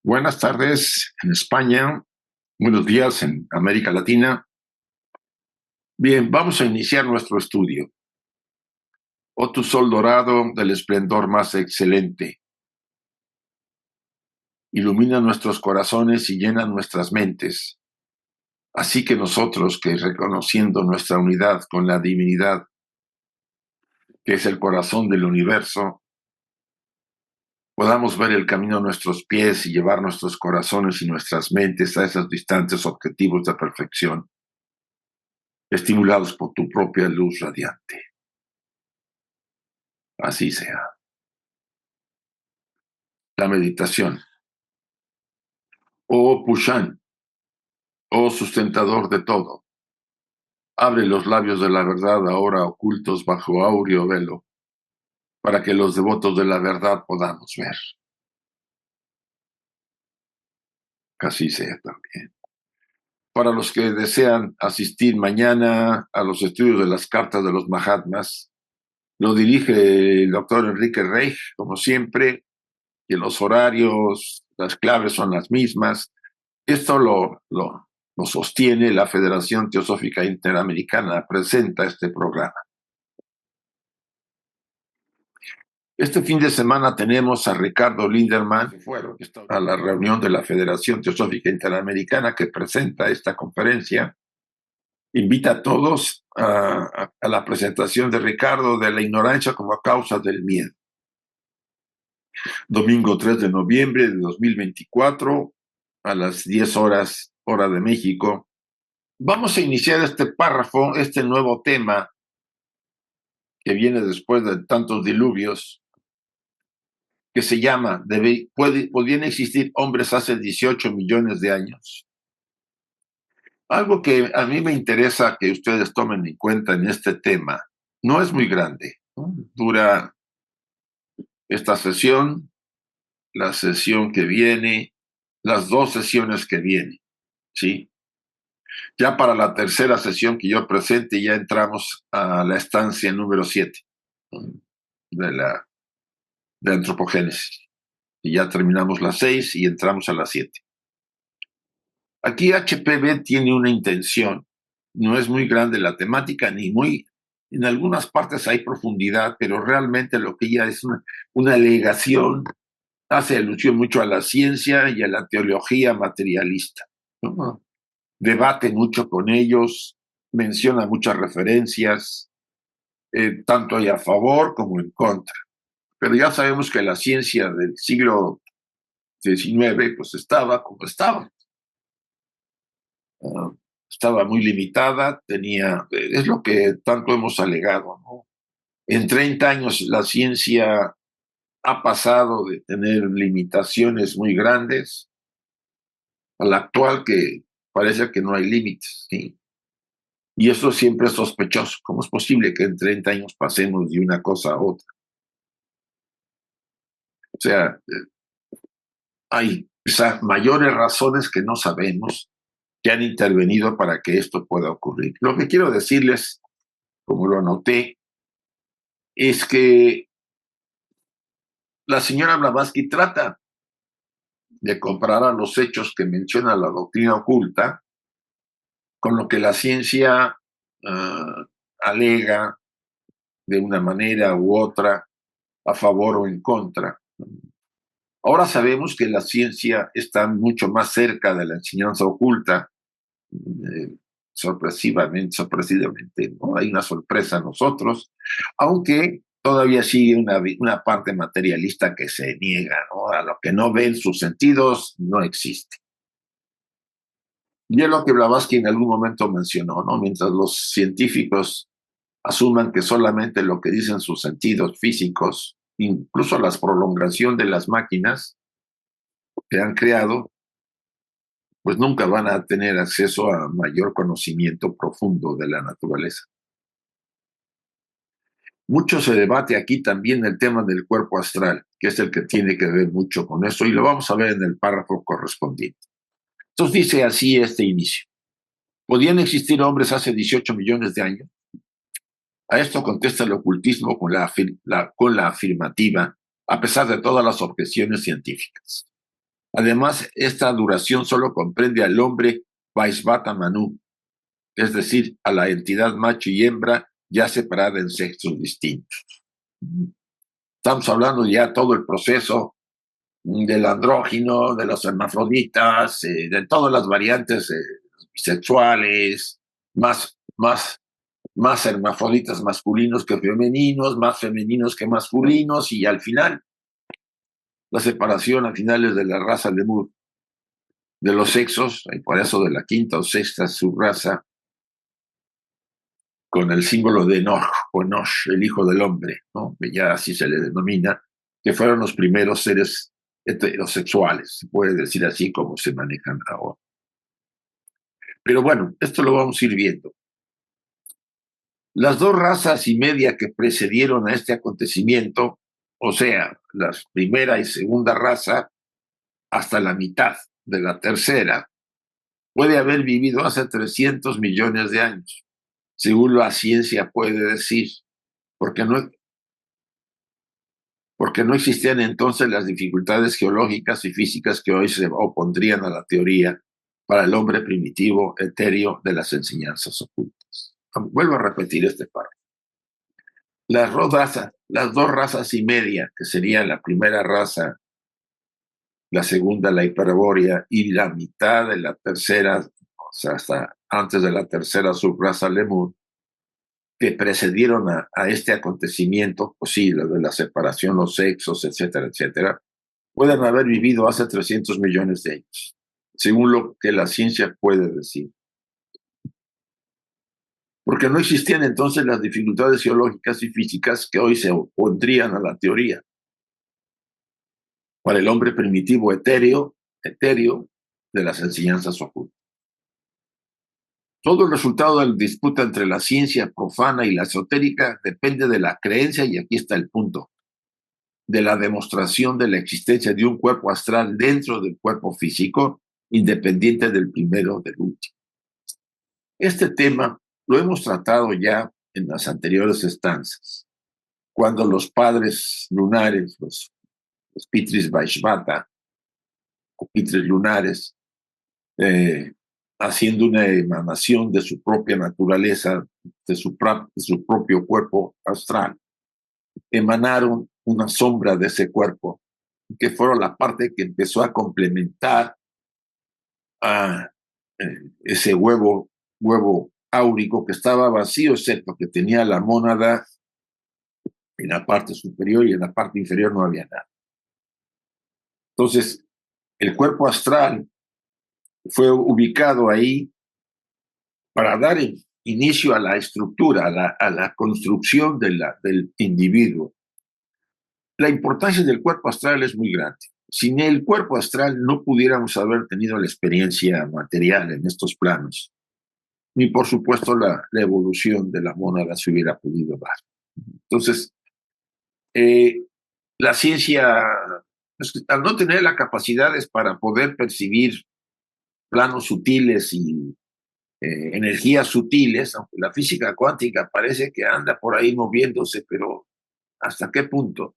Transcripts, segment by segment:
Buenas tardes en España, buenos días en América Latina. Bien, vamos a iniciar nuestro estudio. Oh tu sol dorado del esplendor más excelente, ilumina nuestros corazones y llena nuestras mentes. Así que nosotros, que reconociendo nuestra unidad con la divinidad, que es el corazón del universo, podamos ver el camino a nuestros pies y llevar nuestros corazones y nuestras mentes a esos distantes objetivos de perfección, estimulados por tu propia luz radiante. Así sea. La meditación. Oh Pushan, oh sustentador de todo, abre los labios de la verdad ahora ocultos bajo áureo velo, para que los devotos de la verdad podamos ver. Que así sea también. Para los que desean asistir mañana a los estudios de las cartas de los Mahatmas, lo dirige el doctor Enrique Reich, como siempre, y los horarios, las claves son las mismas. Esto lo sostiene la Federación Teosófica Interamericana, presenta este programa. Este fin de semana tenemos a Ricardo Linderman, que fueron a la reunión de la Federación Teosófica Interamericana que presenta esta conferencia. Invita a todos a la presentación de Ricardo de la ignorancia como causa del miedo. Domingo 3 de noviembre de 2024 a las 10 horas, hora de México. Vamos a iniciar este párrafo, este nuevo tema que viene después de tantos diluvios, que se llama ¿Podían existir hombres hace 18 millones de años? Algo que a mí me interesa que ustedes tomen en cuenta en este tema, no es muy grande, ¿no? Dura esta sesión, la sesión que viene, las dos sesiones que vienen, ¿sí? Ya para la tercera sesión que yo presente, ya entramos a la estancia número 7 de antropogénesis. Y ya terminamos las 6 y entramos a las 7. Aquí HPV tiene una intención. No es muy grande la temática, ni muy... En algunas partes hay profundidad, pero realmente lo que ella es una alegación, hace alusión mucho a la ciencia y a la teología materialista, ¿no? Debate mucho con ellos, menciona muchas referencias, tanto hay a favor como en contra. Pero ya sabemos que la ciencia del siglo XIX pues estaba como estaba. Estaba muy limitada, es lo que tanto hemos alegado, ¿no? En 30 años la ciencia ha pasado de tener limitaciones muy grandes a la actual que parece que no hay límites, ¿sí? Y eso siempre es sospechoso. ¿Cómo es posible que en 30 años pasemos de una cosa a otra? O sea, hay mayores razones que no sabemos que han intervenido para que esto pueda ocurrir. Lo que quiero decirles, como lo anoté, es que la señora Blavatsky trata de comparar los hechos que menciona la doctrina oculta con lo que la ciencia alega de una manera u otra, a favor o en contra. Ahora sabemos que la ciencia está mucho más cerca de la enseñanza oculta, sorpresivamente, ¿no? Hay una sorpresa en nosotros, aunque todavía sigue una parte materialista que se niega, ¿no? A lo que no ven sus sentidos no existe. Y es lo que Blavatsky en algún momento mencionó, ¿no? Mientras los científicos asuman que solamente lo que dicen sus sentidos físicos, incluso la prolongación de las máquinas que han creado, pues nunca van a tener acceso a mayor conocimiento profundo de la naturaleza. Mucho se debate aquí también el tema del cuerpo astral, que es el que tiene que ver mucho con eso, y lo vamos a ver en el párrafo correspondiente. Entonces dice así este inicio. ¿Podían existir hombres hace 18 millones de años? A esto contesta el ocultismo con la afirmativa, a pesar de todas las objeciones científicas. Además, esta duración solo comprende al hombre Vaisvata Manu, es decir, a la entidad macho y hembra ya separada en sexos distintos. Estamos hablando ya todo el proceso del andrógino, de los hermafroditas, de todas las variantes sexuales, más hermafroditas masculinos que femeninos, más femeninos que masculinos, y al final, la separación a finales de la raza lemur de los sexos, y por eso de la quinta o sexta subraza, con el símbolo de Enoch, o Enosh, el hijo del hombre, ¿no? Ya así se le denomina, que fueron los primeros seres heterosexuales, se puede decir así como se manejan ahora. Pero bueno, esto lo vamos a ir viendo. Las dos razas y media que precedieron a este acontecimiento, o sea, la primera y segunda raza, hasta la mitad de la tercera, puede haber vivido hace 300 millones de años, según la ciencia puede decir, porque no existían entonces las dificultades geológicas y físicas que hoy se opondrían a la teoría para el hombre primitivo etéreo de las enseñanzas ocultas. Vuelvo a repetir este párrafo. Las dos razas y media, que sería la primera raza, la segunda la hiperbórea y la mitad de la tercera, o sea, hasta antes de la tercera subraza lemur, que precedieron a este acontecimiento, pues sí, lo de la separación, los sexos, etcétera, etcétera, pueden haber vivido hace 300 millones de años, según lo que la ciencia puede decir. Porque no existían entonces las dificultades geológicas y físicas que hoy se opondrían a la teoría. Para el hombre primitivo etéreo de las enseñanzas ocultas. Todo el resultado de la disputa entre la ciencia profana y la esotérica depende de la creencia, y aquí está el punto, de la demostración de la existencia de un cuerpo astral dentro del cuerpo físico, independiente del primero o del último. Este tema lo hemos tratado ya en las anteriores estancias, cuando los padres lunares, los Pitris Vaisvata, o Pitris lunares, haciendo una emanación de su propia naturaleza, de su propio cuerpo astral, emanaron una sombra de ese cuerpo, que fueron la parte que empezó a complementar a ese huevo áurico que estaba vacío, excepto que tenía la mónada en la parte superior, y en la parte inferior no había nada. Entonces, el cuerpo astral fue ubicado ahí para dar inicio a la estructura, a la construcción del individuo. La importancia del cuerpo astral es muy grande. Sin el cuerpo astral no pudiéramos haber tenido la experiencia material en estos planos, ni por supuesto la evolución de la mónada se hubiera podido dar. Entonces, la ciencia, al no tener las capacidades para poder percibir planos sutiles y energías sutiles, aunque la física cuántica parece que anda por ahí moviéndose, pero ¿hasta qué punto?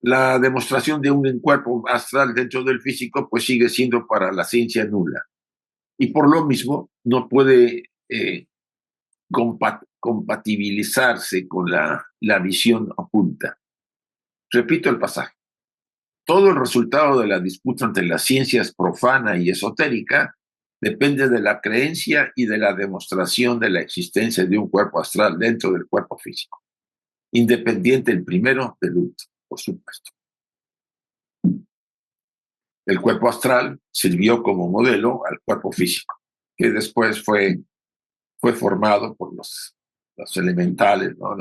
La demostración de un cuerpo astral dentro del físico pues sigue siendo para la ciencia nula, y por lo mismo no puede compatibilizarse con la visión oculta. Repito el pasaje. Todo el resultado de la disputa entre las ciencias profana y esotérica depende de la creencia y de la demostración de la existencia de un cuerpo astral dentro del cuerpo físico, independiente el primero del último, por supuesto. El cuerpo astral sirvió como modelo al cuerpo físico, que después fue formado por los elementales, ¿no?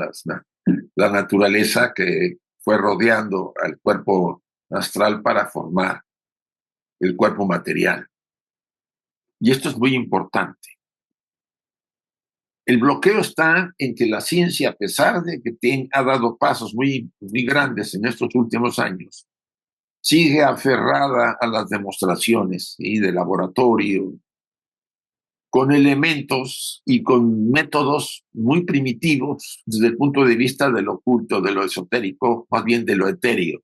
La naturaleza que fue rodeando al cuerpo astral para formar el cuerpo material. Y esto es muy importante. El bloqueo está en que la ciencia, a pesar de que ha dado pasos muy grandes en estos últimos años, sigue aferrada a las demostraciones de laboratorio, con elementos y con métodos muy primitivos desde el punto de vista de lo oculto, de lo esotérico, más bien de lo etéreo.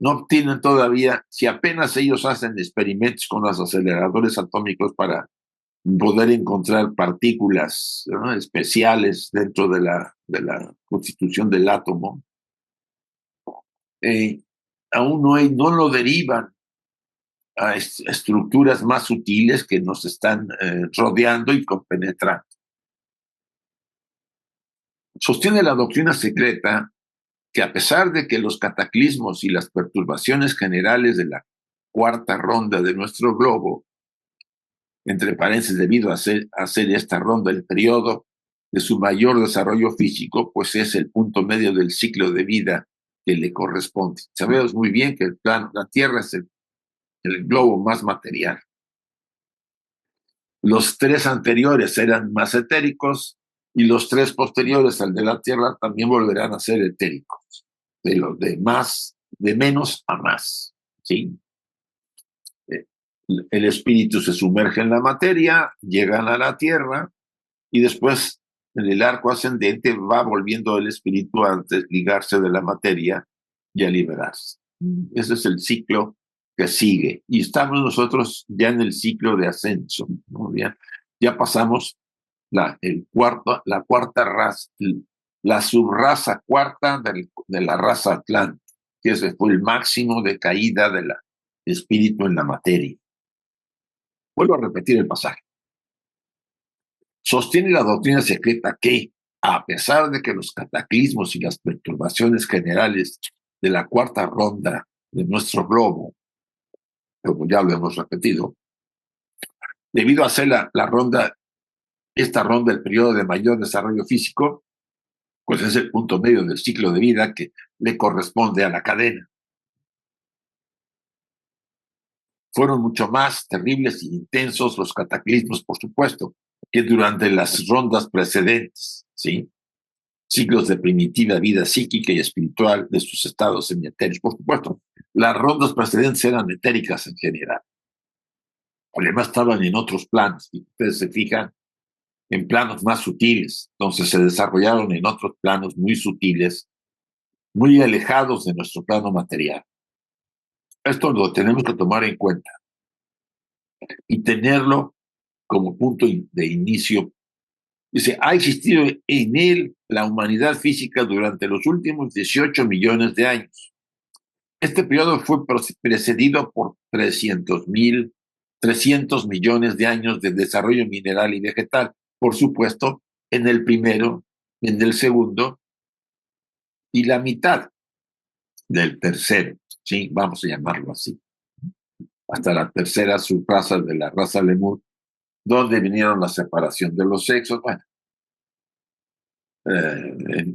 no obtienen todavía, si apenas ellos hacen experimentos con los aceleradores atómicos para poder encontrar partículas, ¿no?, especiales dentro de la constitución del átomo, eh, aún no lo derivan a estructuras más sutiles que nos están rodeando y compenetrando. Sostiene la doctrina secreta que a pesar de que los cataclismos y las perturbaciones generales de la cuarta ronda de nuestro globo, entre paréntesis, debido a hacer esta ronda el periodo de su mayor desarrollo físico, pues es el punto medio del ciclo de vida que le corresponde. Sabemos muy bien que la Tierra es el globo más material. Los tres anteriores eran más etéricos y los tres posteriores al de la Tierra también volverán a ser etéricos, de menos a más, ¿sí? El espíritu se sumerge en la materia, llegan a la Tierra y después en el arco ascendente va volviendo el espíritu a desligarse de la materia y a liberarse. Ese es el ciclo que sigue. Y estamos nosotros ya en el ciclo de ascenso, ¿no? Ya pasamos la cuarta raza, la subraza cuarta de la raza atlante, que ese fue el máximo de caída del espíritu en la materia. Vuelvo a repetir el pasaje. Sostiene la doctrina secreta que, a pesar de que los cataclismos y las perturbaciones generales de la cuarta ronda de nuestro globo, como ya lo hemos repetido, debido a ser esta ronda el periodo de mayor desarrollo físico, pues es el punto medio del ciclo de vida que le corresponde a la cadena. Fueron mucho más terribles e intensos los cataclismos, por supuesto, que durante las rondas precedentes, ¿sí? Siglos de primitiva vida psíquica y espiritual de sus estados semietéricos. Por supuesto, las rondas precedentes eran etéricas en general. Además, estaban en otros planos. Si ustedes se fijan, en planos más sutiles, entonces se desarrollaron en otros planos muy sutiles, muy alejados de nuestro plano material. Esto lo tenemos que tomar en cuenta y tenerlo como punto de inicio. Dice, ha existido en él la humanidad física durante los últimos 18 millones de años. Este periodo fue precedido por 300 millones de años de desarrollo mineral y vegetal. Por supuesto, en el primero, en el segundo y la mitad del tercero, ¿sí? Vamos a llamarlo así. Hasta la tercera subraza de la raza lemur, donde vinieron la separación de los sexos, bueno,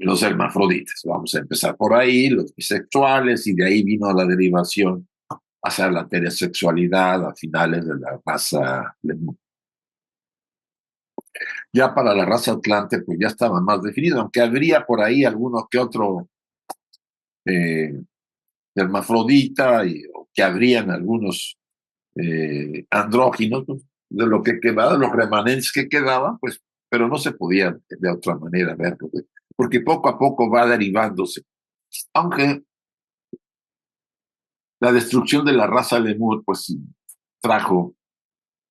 los hermafroditas. Vamos a empezar por ahí, los bisexuales, y de ahí vino la derivación hacia la heterosexualidad a finales de la raza lemur. Ya para la raza atlante, pues ya estaba más definido, aunque habría por ahí alguno que otro hermafrodita, o que habrían algunos andróginos, pues, de lo que quedaba, los remanentes que quedaban, pues, pero no se podía de otra manera verlo, porque poco a poco va derivándose. Aunque la destrucción de la raza lemur, pues sí, trajo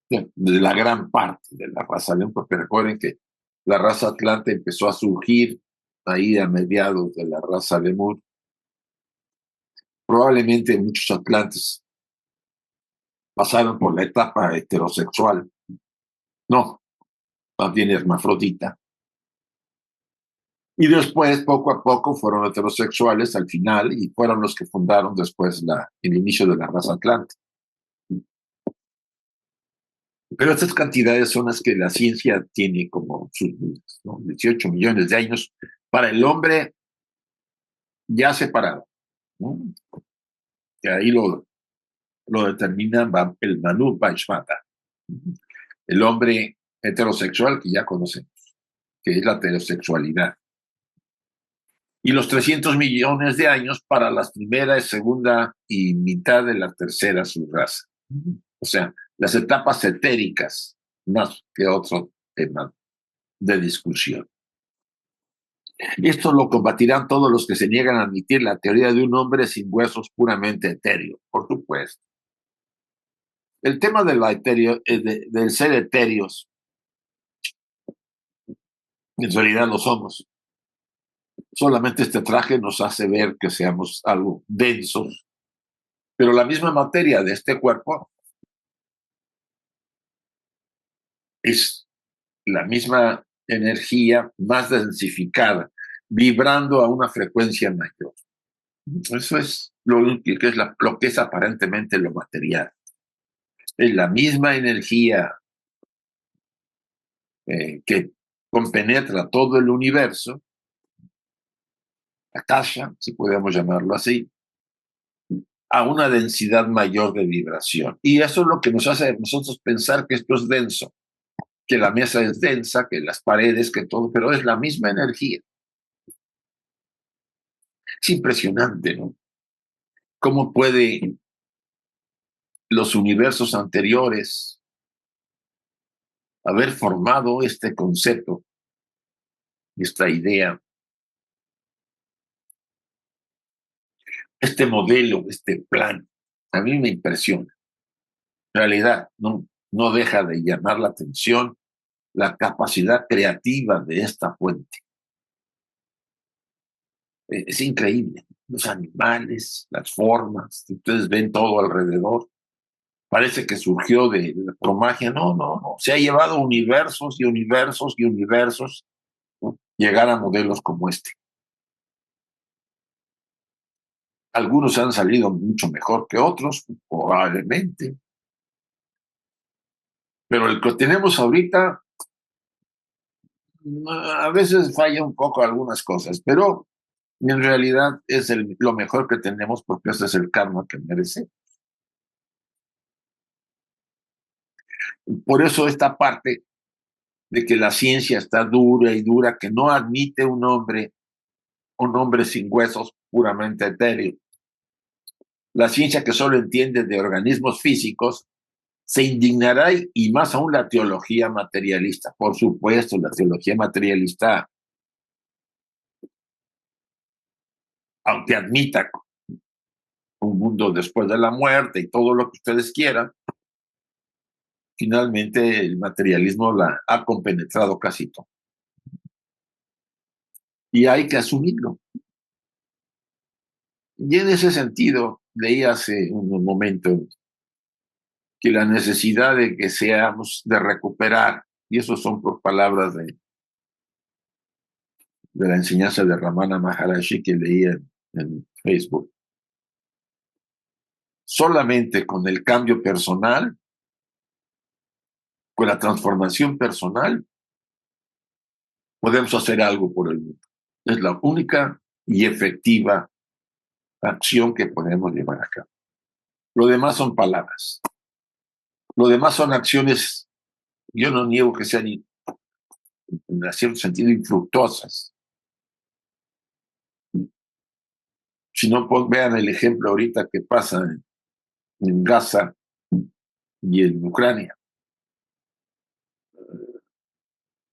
de la gran parte de la raza lemur, porque recuerden que la raza atlante empezó a surgir ahí a mediados de la raza lemur. Probablemente muchos atlantes pasaron por la etapa heterosexual, no, más bien hermafrodita. Y después, poco a poco, fueron heterosexuales al final y fueron los que fundaron después el inicio de la raza atlante. Pero estas cantidades son las que la ciencia tiene como sus dudas, ¿no? 18 millones de años para el hombre ya separado, ¿no? Que ahí lo determina el Manu Vaishmata, el hombre heterosexual que ya conocemos, que es la heterosexualidad. Y los 300 millones de años para la primera, segunda y mitad de la tercera subraza. O sea, las etapas etéricas, más que otro tema de discusión. Esto lo combatirán todos los que se niegan a admitir la teoría de un hombre sin huesos puramente etéreo, por supuesto. El tema de del ser etéreos, en realidad lo somos. Solamente este traje nos hace ver que seamos algo densos, pero la misma materia de este cuerpo es la misma energía más densificada, vibrando a una frecuencia mayor. Eso es lo que es aparentemente lo material. Es la misma energía que compenetra todo el universo, Akasha, si podemos llamarlo así, a una densidad mayor de vibración. Y eso es lo que nos hace a nosotros pensar que esto es denso, que la mesa es densa, que las paredes, que todo, pero es la misma energía. Es impresionante, ¿no? ¿Cómo puede los universos anteriores haber formado este concepto, esta idea, este modelo, este plan? A mí me impresiona. En realidad, no deja de llamar la atención la capacidad creativa de esta fuente. Es increíble. Los animales, las formas, ustedes ven todo alrededor. Parece que surgió por magia. No, no, no. Se ha llevado universos y universos y universos, ¿no? Llegar a modelos como este. Algunos han salido mucho mejor que otros, probablemente. Pero el que tenemos ahorita, a veces falla un poco algunas cosas, pero en realidad es lo mejor que tenemos porque ese es el karma que merece. Por eso esta parte de que la ciencia está dura y dura, que no admite un hombre sin huesos puramente etéreo. La ciencia que solo entiende de organismos físicos se indignará y más aún la teología materialista. Por supuesto, la teología materialista, aunque admita un mundo después de la muerte y todo lo que ustedes quieran, finalmente el materialismo la ha compenetrado casi todo. Y hay que asumirlo. Y en ese sentido, leí hace un momento que la necesidad de que seamos, de recuperar, y eso son por palabras de la enseñanza de Ramana Maharaji que leí en Facebook, solamente con el cambio personal, con la transformación personal, podemos hacer algo por el mundo. Es la única y efectiva acción que podemos llevar a cabo. Lo demás son palabras. Lo demás son acciones, yo no niego que sean en cierto sentido infructuosas. Si no, vean el ejemplo ahorita que pasa en Gaza y en Ucrania.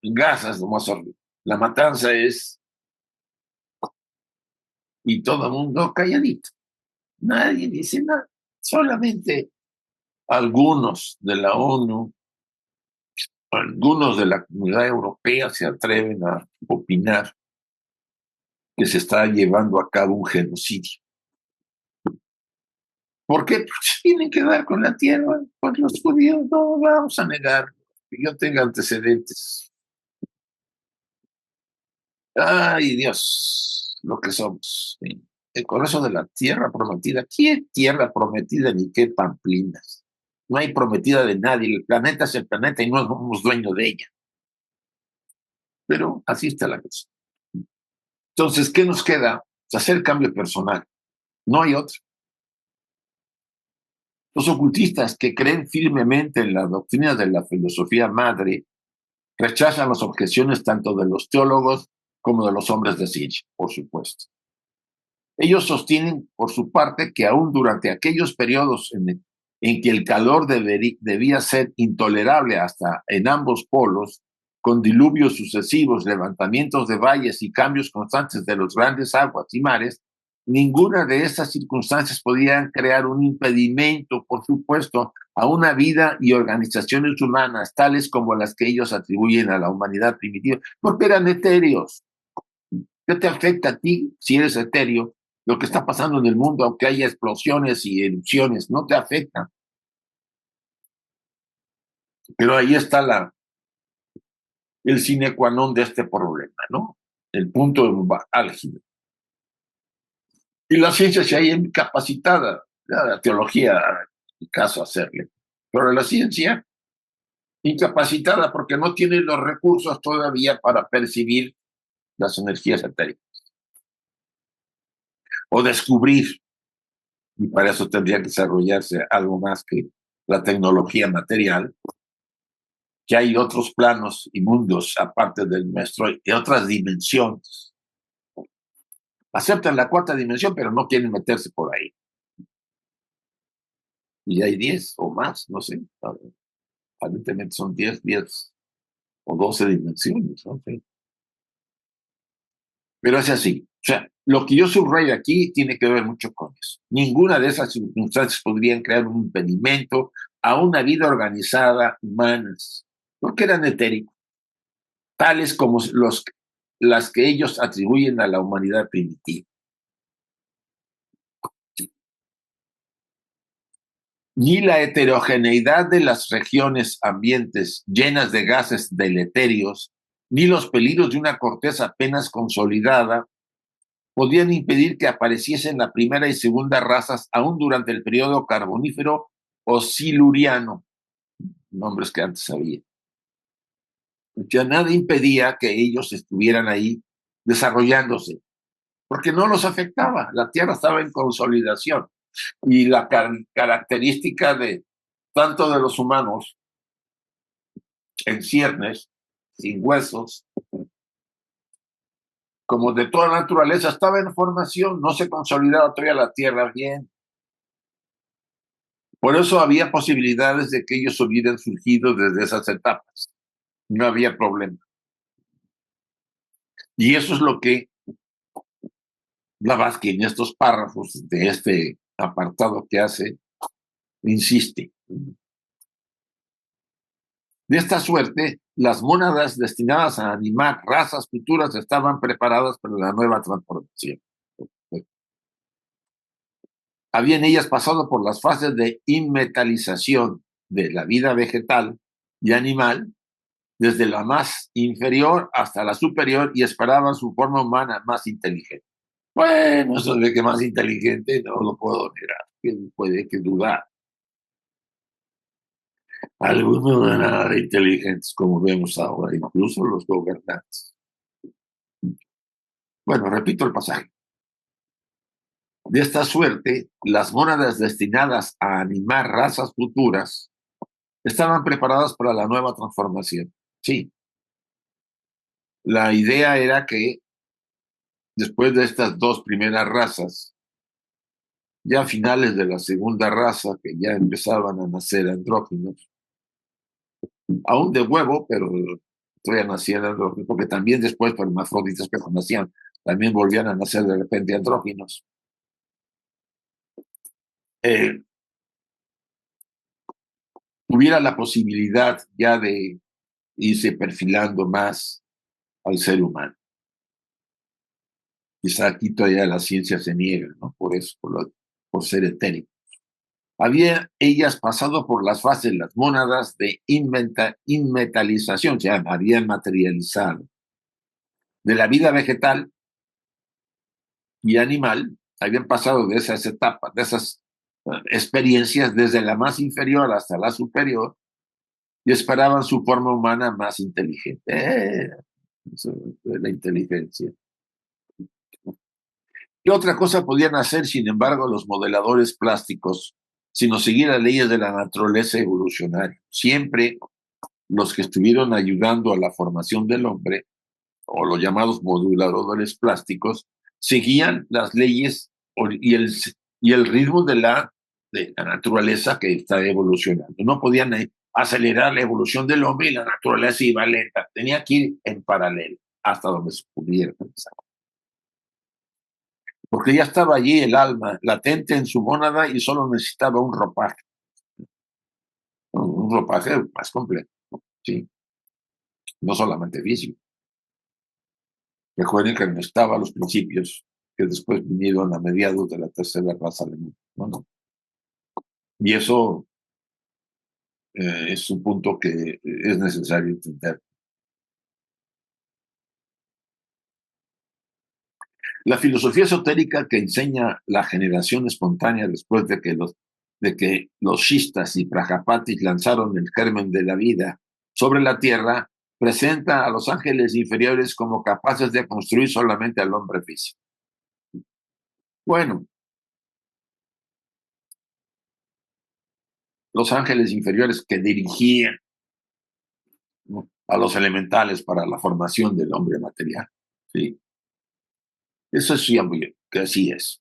En Gaza es lo más horrible. La matanza es, y todo el mundo calladito. Nadie dice nada. Solamente algunos de la ONU, algunos de la Comunidad Europea se atreven a opinar que se está llevando a cabo un genocidio. ¿Por qué? Porque tienen que dar con la tierra. Pues los judíos no vamos a negar que yo tenga antecedentes. Ay, Dios, lo que somos. ¿Sí? Con eso de la tierra prometida. ¿Qué tierra prometida ni qué pamplinas? No hay prometida de nadie. El planeta es el planeta y no somos dueños de ella. Pero así está la cosa. Entonces, ¿qué nos queda? Hacer cambio personal. No hay otro. Los ocultistas que creen firmemente en la doctrina de la filosofía madre rechazan las objeciones tanto de los teólogos como de los hombres de ciencia, por supuesto. Ellos sostienen, por su parte, que aún durante aquellos periodos en que el calor debía ser intolerable hasta en ambos polos, con diluvios sucesivos, levantamientos de valles y cambios constantes de los grandes aguas y mares, ninguna de estas circunstancias podían crear un impedimento, por supuesto, a una vida y organizaciones humanas, tales como las que ellos atribuyen a la humanidad primitiva, porque eran etéreos. ¿Qué te afecta a ti si eres etéreo? Lo que está pasando en el mundo, aunque haya explosiones y erupciones, no te afecta. Pero ahí está el sine qua non de este problema, ¿no? El punto álgido. Y la ciencia se halla incapacitada, la teología, el caso hacerle, pero la ciencia incapacitada porque no tiene los recursos todavía para percibir las energías etéricas o descubrir, y para eso tendría que desarrollarse algo más que la tecnología material, que hay otros planos y mundos aparte del nuestro y otras dimensiones. Aceptan la cuarta dimensión, pero no quieren meterse por ahí. Y hay 10 o más, no sé. Aparentemente son 10 o 12 dimensiones, ¿no? Sí. Pero es así. O sea, lo que yo subrayo aquí tiene que ver mucho con eso. Ninguna de esas circunstancias podrían crear un impedimento a una vida organizada humana, porque eran etéricos, tales como las que ellos atribuyen a la humanidad primitiva. Ni la heterogeneidad de las regiones ambientes llenas de gases deleterios, ni los peligros de una corteza apenas consolidada podían impedir que apareciesen la primera y segunda razas aún durante el periodo carbonífero o siluriano, nombres que antes había. Ya nada impedía que ellos estuvieran ahí desarrollándose, porque no los afectaba, la Tierra estaba en consolidación. Y la característica de tanto de los humanos en ciernes, sin huesos, como de toda la naturaleza, estaba en formación, no se consolidaba todavía la Tierra bien. Por eso había posibilidades de que ellos hubieran surgido desde esas etapas. No había problema. Y eso es lo que Blavatsky en estos párrafos de este apartado que hace, insiste. De esta suerte, las mónadas destinadas a animar razas futuras estaban preparadas para la nueva transformación. Habían ellas pasado por las fases de inmetalización de la vida vegetal y animal, desde la más inferior hasta la superior, y esperaban su forma humana más inteligente. Bueno, eso de que más inteligente no lo puedo negar, que puede que dudar. Algunos no eran nada inteligentes, como vemos ahora, incluso los gobernantes. Bueno, repito el pasaje. De esta suerte, las mónadas destinadas a animar razas futuras estaban preparadas para la nueva transformación. Sí, la idea era que después de estas dos primeras razas, ya a finales de la segunda raza, que ya empezaban a nacer andróginos, aún de huevo, pero todavía nacían andróginos, porque también después, por hermafroditas que nacían, también volvían a nacer de repente andróginos. Hubiera la posibilidad ya de irse perfilando más al ser humano. Quizá aquí todavía la ciencia se niega, ¿no? Por eso, por ser etérico. Había ellas pasado por las fases, las mónadas de inmetalización, o sea, habían materializado de la vida vegetal y animal, habían pasado de esas etapas, de esas experiencias desde la más inferior hasta la superior y esperaban su forma humana más inteligente. Eso es la inteligencia. ¿Qué otra cosa podían hacer, sin embargo, los modeladores plásticos, sino seguir las leyes de la naturaleza evolucionaria? Siempre los que estuvieron ayudando a la formación del hombre, o los llamados modeladores plásticos, seguían las leyes y el ritmo de la de la naturaleza que está evolucionando. No podían acelerar la evolución del hombre y la naturaleza iba lenta. Tenía que ir en paralelo hasta donde se pudiera pensar. Porque ya estaba allí el alma latente en su mónada y solo necesitaba un ropaje más completo, ¿sí? No solamente físico. Recuerden que no estaba a los principios que después vinieron a mediados de la tercera raza alemana. No. Y eso es un punto que es necesario entender. La filosofía esotérica que enseña la generación espontánea después de que los shistas y prajapatis lanzaron el germen de la vida sobre la tierra, presenta a los ángeles inferiores como capaces de construir solamente al hombre físico. Bueno, los ángeles inferiores que dirigían, ¿no?, a los elementales para la formación del hombre material. ¿Sí? Eso sí, que así es.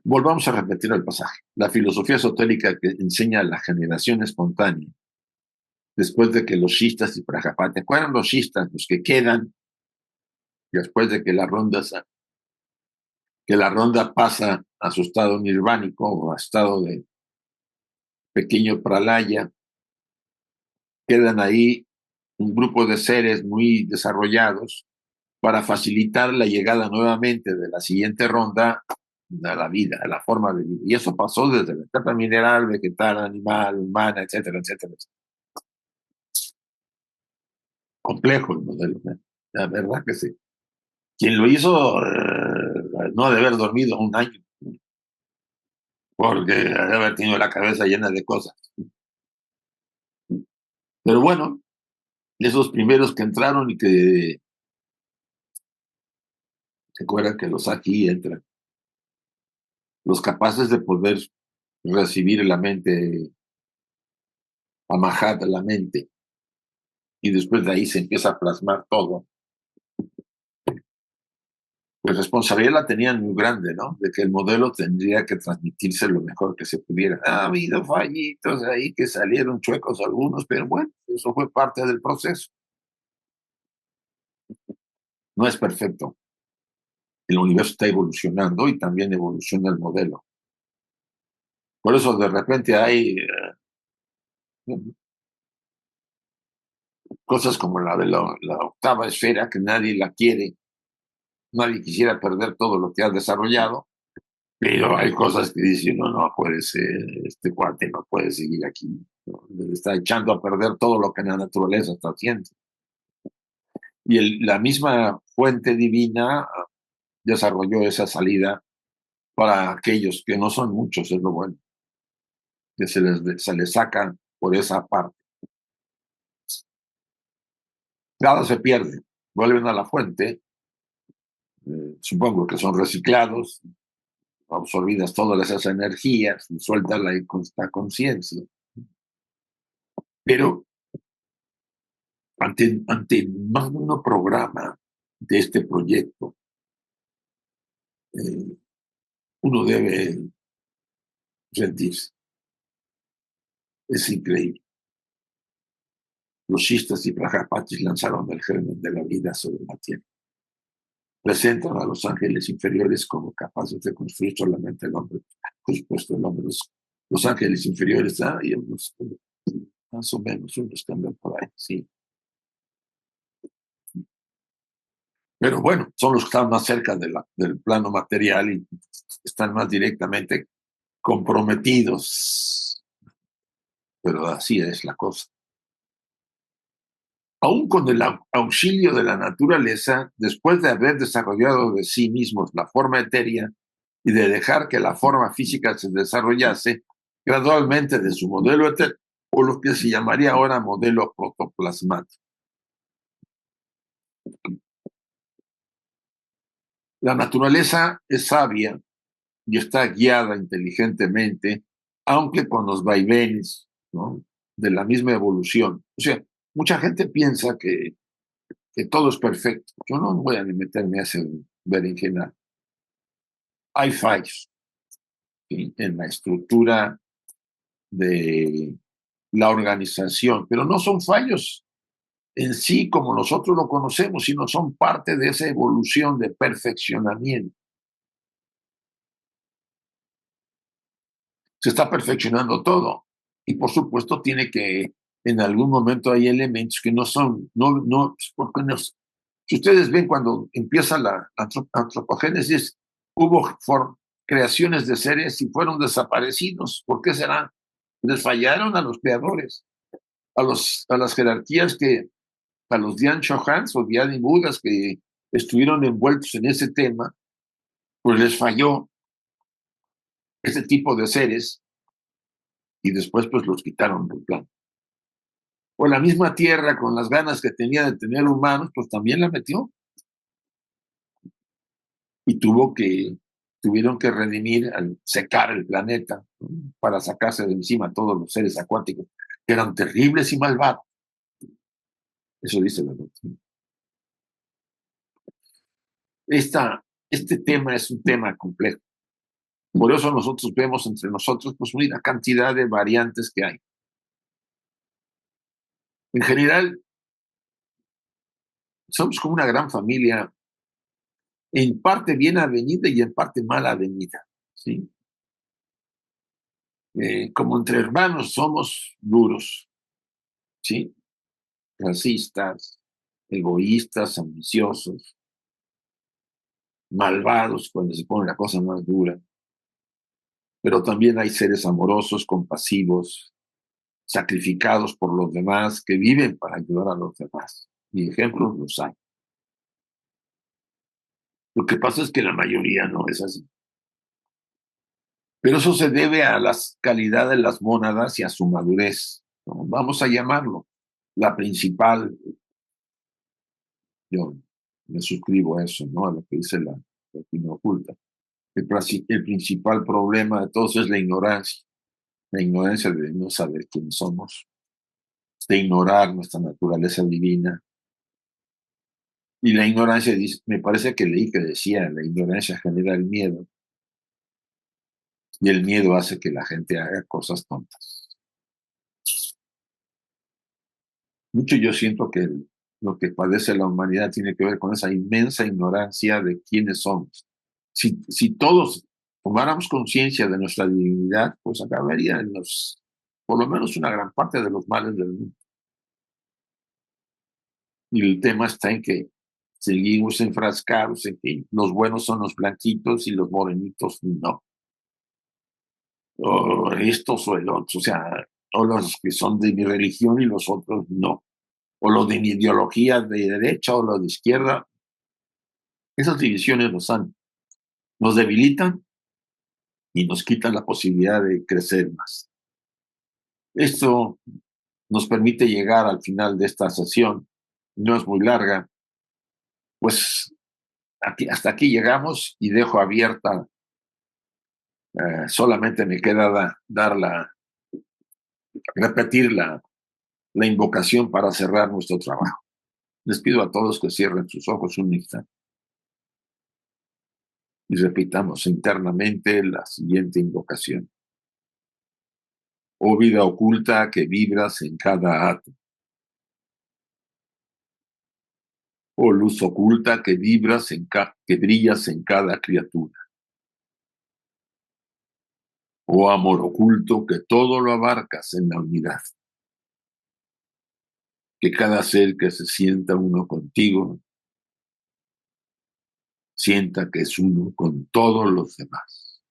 Volvamos a repetir el pasaje. La filosofía esotérica que enseña la generación espontánea después de que los shistas y prajapatis, ¿cuáles eran los shistas? Los que quedan después de que la ronda pasa a su estado nirvánico o a estado de pequeño pralaya, quedan ahí un grupo de seres muy desarrollados para facilitar la llegada nuevamente de la siguiente ronda a la vida, a la forma de vida. Y eso pasó desde la etapa mineral, vegetal, animal, humana, etcétera, etcétera. Complejo el modelo, ¿eh? La verdad que sí. Quien lo hizo no ha de haber dormido un año, porque ha de haber tenido la cabeza llena de cosas. Pero bueno, esos primeros que entraron y que se acuerdan que los aquí entran, los capaces de poder recibir la mente, amajada la mente, y después de ahí se empieza a plasmar todo. Pues responsabilidad la tenían muy grande, ¿no? De que el modelo tendría que transmitirse lo mejor que se pudiera. Ha habido fallitos ahí que salieron chuecos algunos, pero bueno, eso fue parte del proceso. No es perfecto. El universo está evolucionando y también evoluciona el modelo. Por eso de repente hay cosas como la de la octava esfera, que nadie la quiere, nadie quisiera perder todo lo que ha desarrollado, pero hay cosas que dicen, no, no puede ser, este cuate no puede seguir aquí, ¿no? Está echando a perder todo lo que la naturaleza está haciendo. Y la misma fuente divina desarrolló esa salida para aquellos que no son muchos, es lo bueno, que se les sacan por esa parte. Nada se pierde, vuelven a la fuente, supongo que son reciclados, absorbidas todas esas energías, suelta la conciencia. Pero ante el magno programa de este proyecto, eh, uno debe rendirse. Es increíble. Los shistas y prajapatis lanzaron el germen de la vida sobre la tierra. Presentan a los ángeles inferiores como capaces de construir solamente el hombre. Por supuesto, el hombre, los ángeles inferiores, y más o menos unos que andan por ahí, sí. Pero bueno, son los que están más cerca del plano material y están más directamente comprometidos. Pero así es la cosa. Aún con el auxilio de la naturaleza, después de haber desarrollado de sí mismos la forma etérea y de dejar que la forma física se desarrollase gradualmente de su modelo etéreo, o lo que se llamaría ahora modelo protoplasmático. La naturaleza es sabia y está guiada inteligentemente, aunque con los vaivenes, ¿no?, de la misma evolución. O sea, mucha gente piensa que todo es perfecto. Yo no voy a ni meterme a hacer berenjena. Hay fallos. ¿sí? En la estructura de la organización, pero no son fallos en sí como nosotros lo conocemos, sino son parte de esa evolución de perfeccionamiento. Se está perfeccionando todo y por supuesto tiene que, en algún momento hay elementos que no son, porque si ustedes ven cuando empieza la antropogénesis, hubo creaciones de seres y fueron desaparecidos. ¿Por qué será? Les fallaron a los creadores, a las jerarquías a los Dian Chohans o Dian Budas que estuvieron envueltos en ese tema, pues les falló ese tipo de seres y después pues los quitaron del plan. O la misma tierra con las ganas que tenía de tener humanos, pues también la metió y tuvieron que redimir al secar el planeta, ¿no? Para sacarse de encima a todos los seres acuáticos que eran terribles y malvados. Eso dice la doctrina. Este tema es un tema complejo. Por eso nosotros vemos entre nosotros pues una cantidad de variantes que hay. En general, somos como una gran familia, en parte bien avenida y en parte mal avenida, ¿sí? Como entre hermanos somos duros, ¿sí? Racistas, egoístas, ambiciosos, malvados cuando se pone la cosa más dura, pero también hay seres amorosos, compasivos, sacrificados por los demás, que viven para ayudar a los demás. Y ejemplos los hay. Lo que pasa es que la mayoría no es así. Pero eso se debe a la calidad de las mónadas y a su madurez, ¿no? Vamos a llamarlo. La principal, yo me suscribo a eso, ¿no? A lo que dice la opinión oculta. El principal problema de todos es la ignorancia de no saber quiénes somos, de ignorar nuestra naturaleza divina. Y la ignorancia, me parece que leí que decía, la ignorancia genera el miedo y el miedo hace que la gente haga cosas tontas. Mucho yo siento que lo que padece la humanidad tiene que ver con esa inmensa ignorancia de quiénes somos. Si todos tomáramos conciencia de nuestra divinidad, pues acabaría por lo menos una gran parte de los males del mundo. Y el tema está en que seguimos enfrascados en que los buenos son los blanquitos y los morenitos no. O estos o el otro, o sea, o los que son de mi religión y los otros no. O los de mi ideología de derecha o los de izquierda. Esas divisiones nos debilitan y nos quitan la posibilidad de crecer más. Esto nos permite llegar al final de esta sesión. No es muy larga, pues hasta aquí llegamos y dejo abierta. Solamente me queda repetir la invocación para cerrar nuestro trabajo. Les pido a todos que cierren sus ojos un instante y repitamos internamente la siguiente invocación. Oh vida oculta que vibras en cada átomo. Oh luz oculta que que brillas en cada criatura. Oh amor oculto que todo lo abarcas en la unidad. Que cada ser que se sienta uno contigo, sienta que es uno con todos los demás.